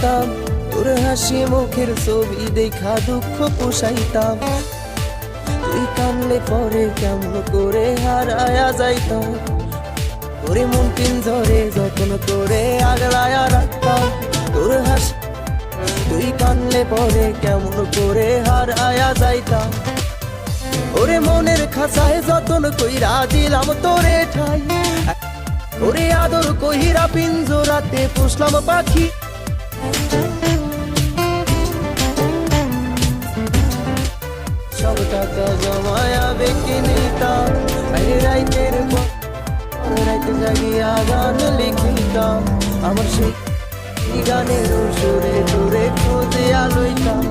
পাইতাম, তোর হাসি মুখের ছবি দেখা দুঃখ পোষাইতাম। তুই কানলে পরে কেমন করে হারায়া যাইতাম, তোরে মন পিঞ্জরে যতন করে আগলায়া রাখতাম। তোর হাসি তুই কানলে পরে কেমন করে হারায়া যাইতাম। ওরে মনের খাঁচায় যতন কইরা দিলাম তোরে ঠাই, ওরে আদর কইরা পিঞ্জরাতে পুষলাম পাখি। সব টাকা জমায়া বেঁকে নিতাম, রাইতের পর রাইতে জাগিয়া গান লিখিতাম। আমার সেই গানের সুরে সুরে খুঁজে আলোইতাম।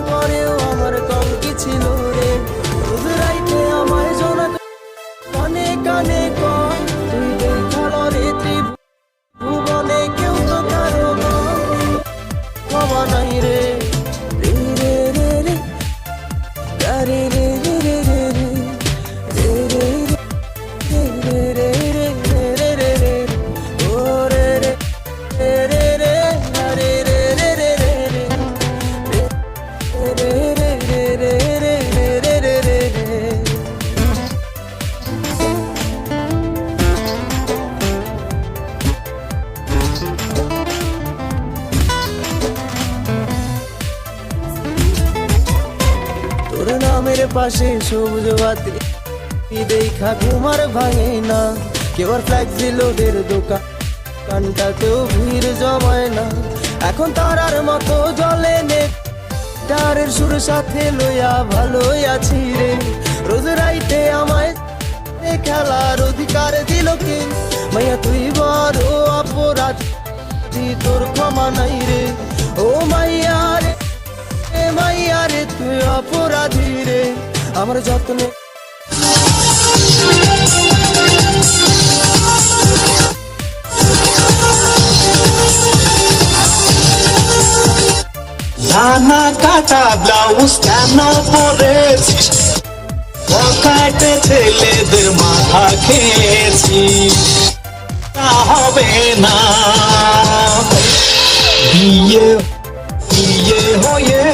পরেও আমার কম কি ছিল রে, রোজ রাইতে আমায় জোনা কানে কানে কর, তুই দেখালো রে ত্রিভুবনে কেউ তো কারো ক্ষমা নাই রে। রে রে রে রে রে রে রে রে রে রে রে রে রে রে রে রে ও রে রে রে রে রে রে রে রে রে তোর নামের পাশে সবুজ বাতি দেখা ঘুমার ভাঙে না, কেউ আর ফ্ল্যাক্সি লোডের দোকান কানটাতেও ভিড় জমায় না। এখন তারার মতো জলে নে তারের সুর সাথে লইয়া ভালোই আছি রে। রোজ রাইতে আমায় খেলার অধিকার দিল কে, মাইয়া তুই বড় অপরাধ, তোর ক্ষমা নাই রে। ও মাইয়া রে মাইয়া রে তুই অপরাধী রে, আমার যত্নে ধানা কাটা ব্লাউজ কেন পরেছিস, পকেটে ছেলেদের মাথা খেয়েছিস। তা হবে না, বিয়ে বিয়ে হয়ে